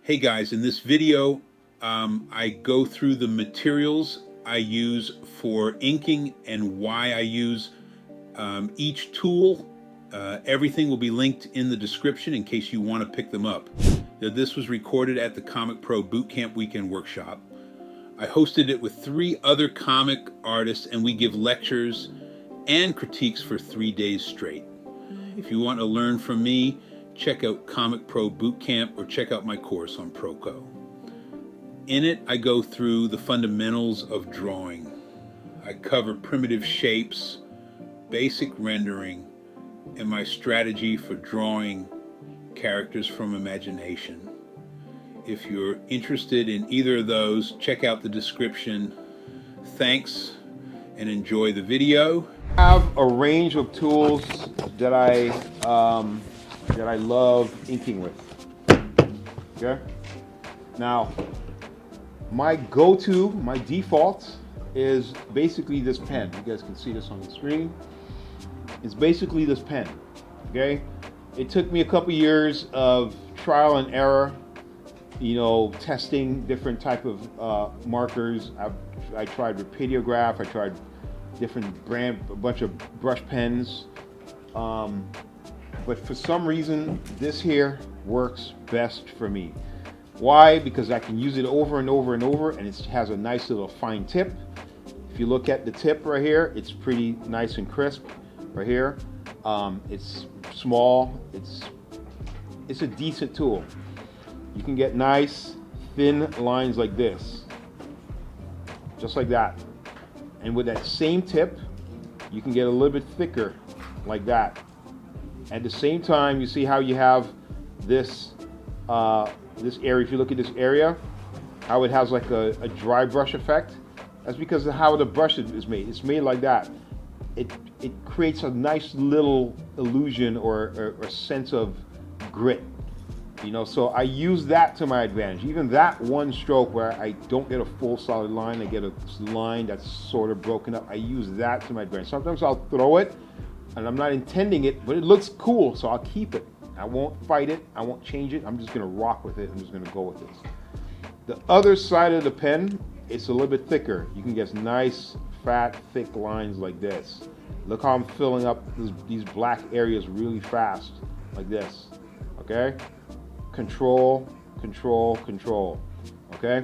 Hey guys, in this video, I go through the materials I use for inking and why I use each tool. Everything will be linked in the description in case you want to pick them up. This was recorded at the Comic Pro Bootcamp Weekend Workshop. I hosted it with 3 other comic artists, and we give lectures and critiques for 3 days straight. If you want to learn from me, check out Comic Pro Bootcamp or check out my course on Proco. In it, I go through the fundamentals of drawing. I cover primitive shapes, basic rendering, and my strategy for drawing characters from imagination. If you're interested in either of those, check out the description. Thanks and enjoy the video. I have a range of tools that I love inking with. Okay. Now, my go-to, my default is basically this pen. You guys can see this on the screen. It's basically this pen. Okay. It took me a couple years of trial and error, testing different type of markers. I tried Rapidograph. I tried different a bunch of brush pens. But for some reason, this here works best for me. Why? Because I can use it over and over and over, and it has a nice little fine tip. If you look at the tip right here, it's pretty nice and crisp right here. It's small. It's a decent tool. You can get nice, thin lines like this, just like that. And with that same tip, you can get a little bit thicker like that. At the same time, you see how you have this this area. If you look at this area, how it has like a dry brush effect. That's because of how the brush is made. It's made like that. It creates a nice little illusion or sense of grit. So I use that to my advantage. Even that one stroke where I don't get a full solid line, I get a line that's sort of broken up. I use that to my advantage. Sometimes I'll throw it, and I'm not intending it, but it looks cool, so I'll keep it. I won't fight it. I won't change it. I'm just gonna rock with it. I'm just gonna go with this. The other side of the pen, it's a little bit thicker. You can get nice, fat, thick lines like this. Look how I'm filling up these black areas really fast, like this, okay? Control, control, control, okay?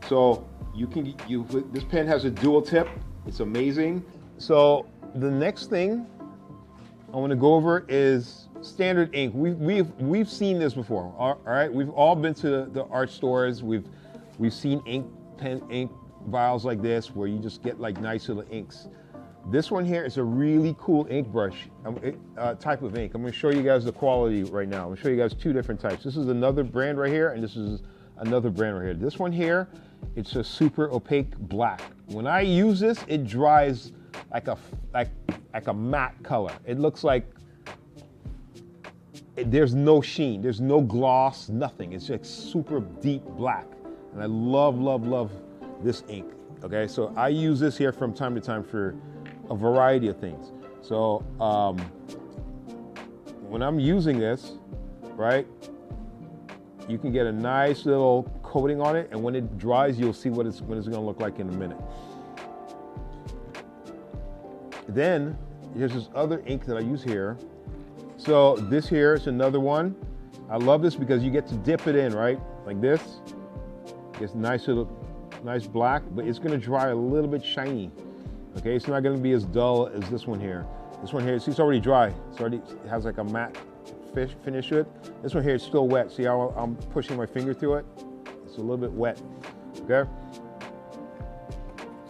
So this pen has a dual tip. It's amazing. So the next thing I want to go over is standard ink. We've seen this before. All right, we've all been to the art stores. We've seen ink vials like this where you just get like nice little inks. This one here is a really cool ink brush type of ink. I'm going to show you guys the quality right now. I'm going to show you guys 2 different types. This is another brand right here, and this is another brand right here. This one here, it's a super opaque black. When I use this, it dries like a matte color. It looks like there's no sheen, there's no gloss, nothing. It's just super deep black. And I love, love, love this ink. Okay, so I use this here from time to time for a variety of things. So when I'm using this, right, you can get a nice little coating on it, and when it dries, you'll see what it's going to look like in a minute. Then here's this other ink that I use here. So this here is another one. I love this because you get to dip it in, right, like this. It's nice black, but it's going to dry a little bit shiny. Okay, it's not going to be as dull as this one here. This one here, see, it's already dry. It has like a matte finish to it. This one here is still wet. See how I'm pushing my finger through it? It's a little bit wet. Okay.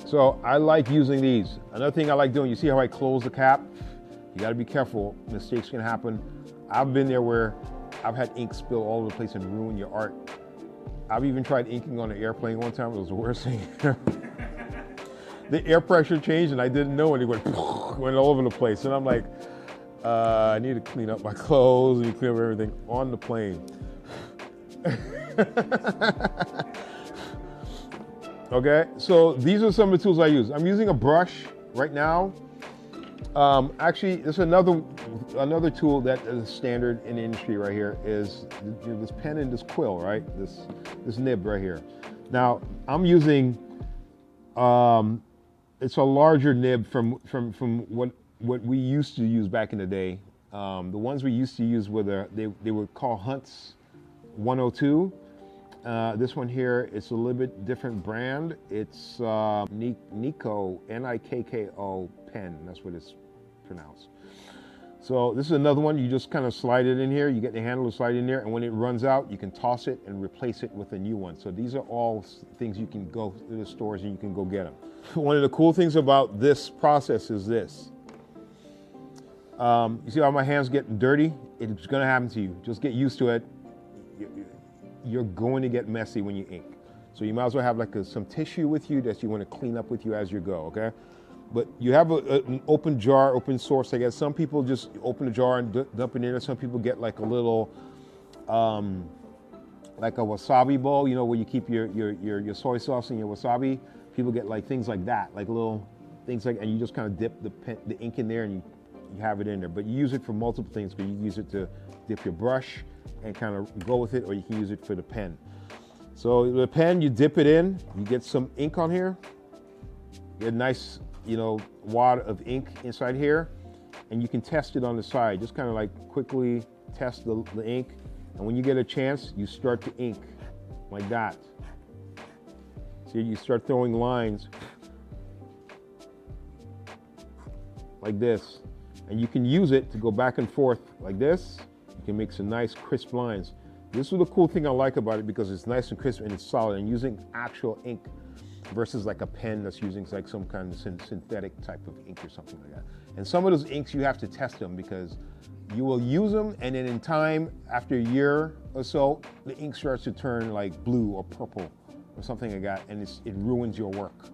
So I like using these. Another thing I like doing, you see how I close the cap? You got to be careful. Mistakes can happen. I've been there where I've had ink spill all over the place and ruin your art. I've even tried inking on an airplane one time. It was the worst thing. The air pressure changed and I didn't know, and it went all over the place. And I'm like, I need to clean up my clothes and clean up everything on the plane. Okay, so these are some of the tools I use. I'm using a brush right now. Actually, there's another tool that is standard in the industry right here is this pen and this quill, right? This nib right here. Now I'm using it's a larger nib from what we used to use back in the day. The ones we used to use were they were called Hunts 102. This one here, it's a little bit different brand. It's Nikko, Nikko Pen. That's what it's pronounced. So this is another one. You just kind of slide it in here. You get the handle to slide in there, and when it runs out, you can toss it and replace it with a new one. So these are all things you can go to the stores and you can go get them. One of the cool things about this process is this. You see how my hands get dirty? It's going to happen to you. Just get used to it. You're going to get messy when you ink. So you might as well have like some tissue with you that you want to clean up with you as you go, okay? But you have an open jar, open source, I guess. Some people just open the jar and dump it in there. Some people get like a little, like a wasabi bowl, you know, where you keep your soy sauce and your wasabi. People get like things like that, like little things like, and you just kind of dip the ink in there and you have it in there. But you use it for multiple things. But you use it to dip your brush and kind of go with it, or you can use it for the pen. So the pen, you dip it in, you get some ink on here, you get a nice, you know, wad of ink inside here, and you can test it on the side. Just kind of like quickly test the ink, and when you get a chance, you start to ink like that. So you start throwing lines like this, and you can use it to go back and forth like this. You can make some nice crisp lines. This is the cool thing I like about it, because it's nice and crisp and it's solid, and using actual ink versus like a pen that's using like some kind of synthetic type of ink or something like that. And some of those inks you have to test them, because you will use them and then in time, after a year or so, the ink starts to turn like blue or purple or something like that, and it ruins your work.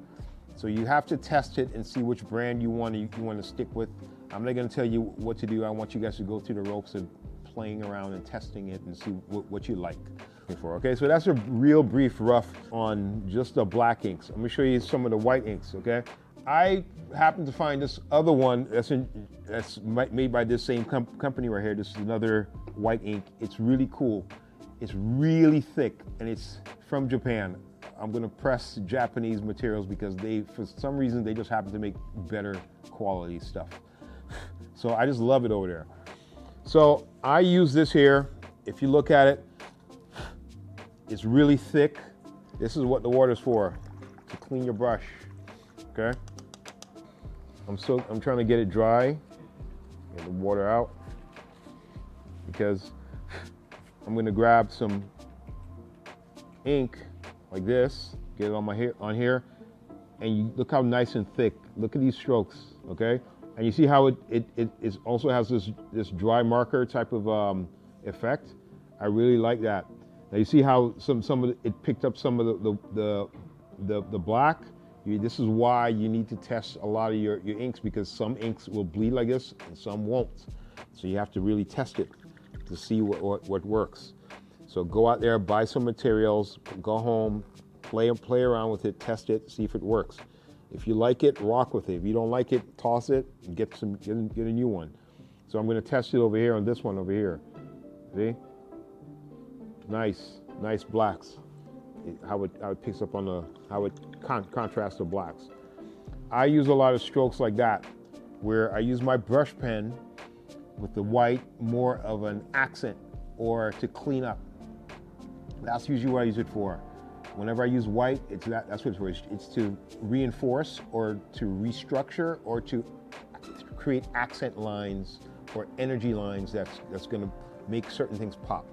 So you have to test it and see which brand you want to stick with. I'm not going to tell you what to do. I want you guys to go through the ropes of playing around and testing it and see what you like. Okay, so that's a real brief rough on just the black inks. I'm gonna show you some of the white inks, okay? I happened to find this other one that's made by this same company right here. This is another white ink. It's really cool. It's really thick, and it's from Japan. I'm gonna press Japanese materials because for some reason, they just happen to make better quality stuff. So I just love it over there. So I use this here. If you look at it, it's really thick. This is what the water's for, to clean your brush, okay? I'm trying to get it dry, get the water out, because I'm gonna grab some ink like this, get it on here, and you look how nice and thick. Look at these strokes, okay? And you see how it also has this dry marker type of effect. I really like that. Now you see how some of it picked up some of the black. This is why you need to test a lot of your inks, because some inks will bleed like this and some won't. So you have to really test it to see what works. So go out there, buy some materials, go home, play around with it, test it, see if it works. If you like it, rock with it. If you don't like it, toss it and get a new one. So I'm going to test it over here on this one over here. See? Nice blacks. How it picks up on how it contrasts the blacks. I use a lot of strokes like that, where I use my brush pen with the white more of an accent or to clean up. That's usually what I use it for. Whenever I use white, that's what it's for. It's to reinforce or to restructure or to create accent lines or energy lines that's going to make certain things pop.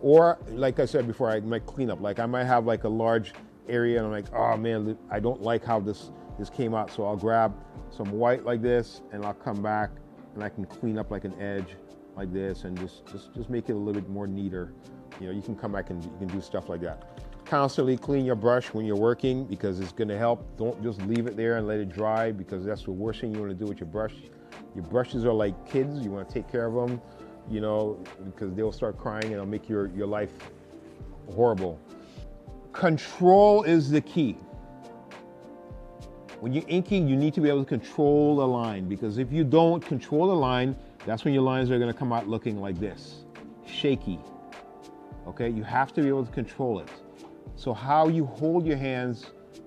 Or, like I said before, I might clean up. Like I might have like a large area and I'm like, oh man, I don't like how this came out. So I'll grab some white like this and I'll come back and I can clean up like an edge like this and just make it a little bit more neater. You know, you can come back and you can do stuff like that. Constantly clean your brush when you're working, because it's going to help. Don't just leave it there and let it dry, because that's the worst thing you want to do with your brush. Your brushes are like kids. You want to take care of them, you know, because they'll start crying and it'll make your life horrible. Control is the key. when you're inking, you need to be able to control the line, because if you don't control the line, that's when your lines are going to come out looking like this, shaky. Okay, you have to be able to control it. So how you hold your hands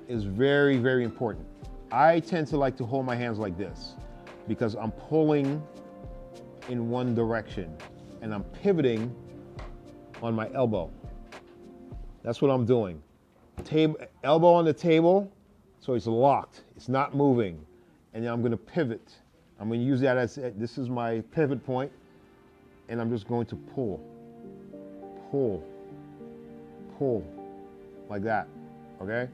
is very, very important. I tend to like to hold my hands like this because I'm pulling in one direction and I'm pivoting on my elbow. That's what I'm doing. Elbow on the table, so it's locked, it's not moving. And then I'm gonna pivot. I'm gonna use that as, this is my pivot point, and I'm just going to pull, like that, okay?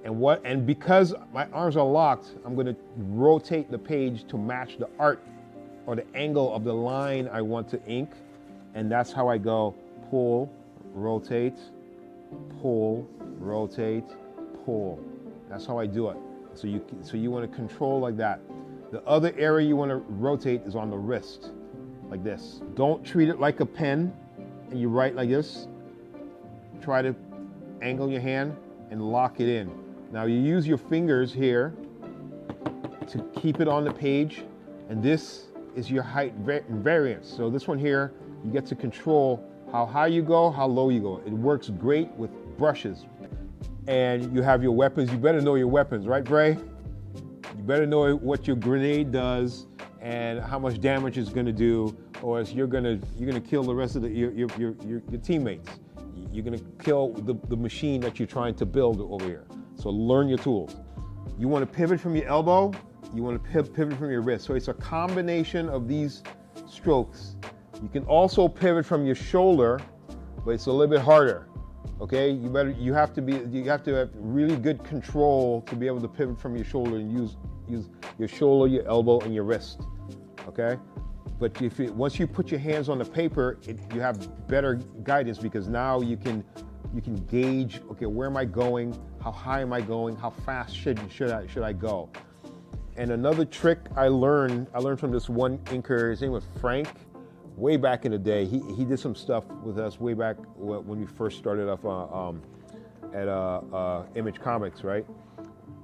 And because my arms are locked, I'm gonna rotate the page to match the art or the angle of the line I want to ink. And that's how I go, pull, rotate, pull, rotate, pull. That's how I do it. So you want to control like that. The other area you want to rotate is on the wrist, like this. Don't treat it like a pen and you write like this. Try to angle your hand and lock it in. Now you use your fingers here to keep it on the page, and this is your height variance. So this one here, you get to control how high you go, how low you go. It works great with brushes. And you have your weapons. You better know your weapons, right, Bray? You better know what your grenade does and how much damage it's going to do, or else you're gonna kill the rest of your teammates. You're gonna kill the machine that you're trying to build over here. So learn your tools. You want to pivot from your elbow. You want to pivot from your wrist. So it's a combination of these strokes. You can also pivot from your shoulder, but it's a little bit harder. Okay, you have to have really good control to be able to pivot from your shoulder and use your shoulder, your elbow, and your wrist. Okay, but once you put your hands on the paper, you have better guidance, because now you can gauge, okay, where am I going? How high am I going? How fast should I go? And another trick I learned from this one inker, his name was Frank. Way back in the day, he did some stuff with us way back when we first started off at Image Comics, right?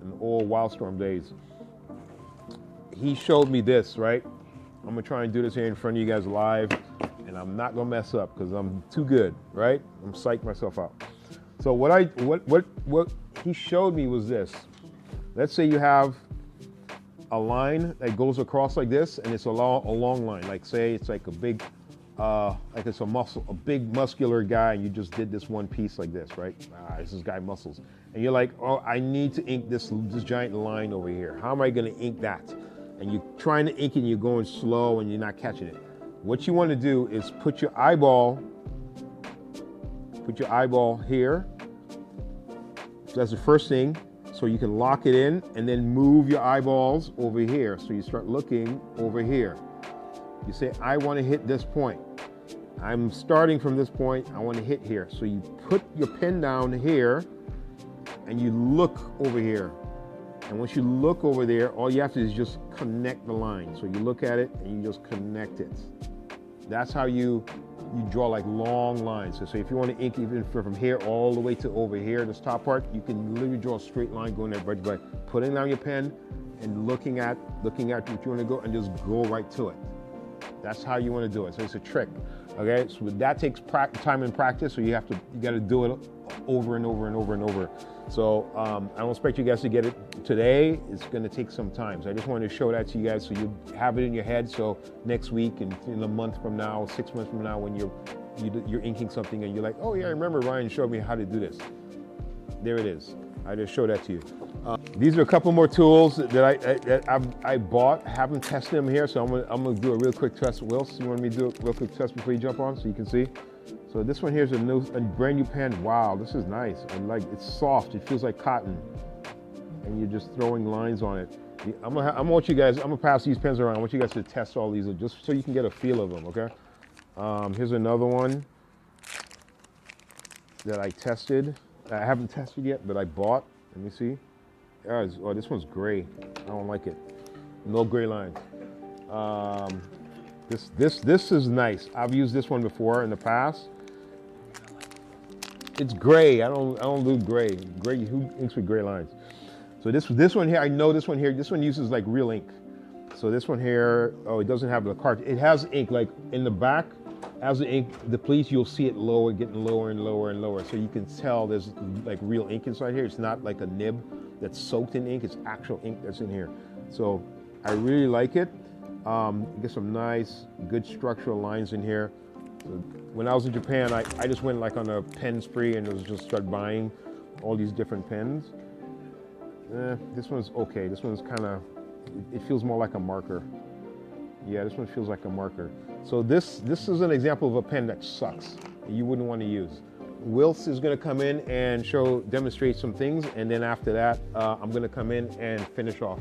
In the old Wildstorm days. He showed me this, right? I'm gonna try and do this here in front of you guys live, and I'm not gonna mess up because I'm too good, right? I'm psyched myself out. So what he showed me was this. Let's say you have a line that goes across like this, and it's a long line. Like say it's like a big, like it's a big muscular guy, and you just did this one piece like this, right? This is guy muscles, and you're like, oh, I need to ink this giant line over here. How am I going to ink that? And you're trying to ink it, and you're going slow, and you're not catching it. What you want to do is put your eyeball here. That's the first thing. So you can lock it in and then move your eyeballs over here. So you start looking over here. You say, I want to hit this point. I'm starting from this point. I want to hit here. So you put your pen down here and you look over here. And once you look over there, all you have to do is just connect the line. So you look at it and you just connect it. That's how you draw like long lines. So if you want to ink even from here all the way to over here, this top part, you can literally draw a straight line going there by putting down your pen and looking at what you want to go, and just go right to it. That's how you want to do it. So it's a trick. Okay, so that takes time and practice. So you got to do it over and over and over and over. So I don't expect you guys to get it today. It's going to take some time. So I just wanted to show that to you guys so you have it in your head. So next week and in a month from now, 6 months from now, when you're inking something and you're like, oh yeah, I remember Ryan showed me how to do this. There it is. I just showed that to you. These are a couple more tools that I bought. Haven't tested them here, so I'm gonna do a real quick test. Wills, you want me to do a real quick test before you jump on, so you can see? So this one here is a brand new pen. Wow, this is nice. And like, it's soft. It feels like cotton, and you're just throwing lines on it. I'm gonna pass these pens around. I want you guys to test all these just so you can get a feel of them. Okay. Here's another one that I tested. I haven't tested yet, but I bought. Let me see. Oh, this one's gray. I don't like it. No gray lines. This is nice. I've used this one before in the past. It's gray. I don't do gray. Gray. Who inks with gray lines? So this one here, I know this one here, this one uses like real ink. So this one here, oh, it doesn't have the card. It has ink like in the back. As the ink depletes, you'll see it lower, getting lower and lower and lower. So you can tell there's like real ink inside here. It's not like a nib that's soaked in ink. It's actual ink that's in here. So I really like it. Get some nice, good structural lines in here. So when I was in Japan, I just went like on a pen spree and was just start buying all these different pens. This one's okay. This one's kind of, it feels more like a marker. Yeah, this one feels like a marker. So this is an example of a pen that sucks. You wouldn't want to use. Wills is going to come in and demonstrate some things, and then after that, I'm going to come in and finish off.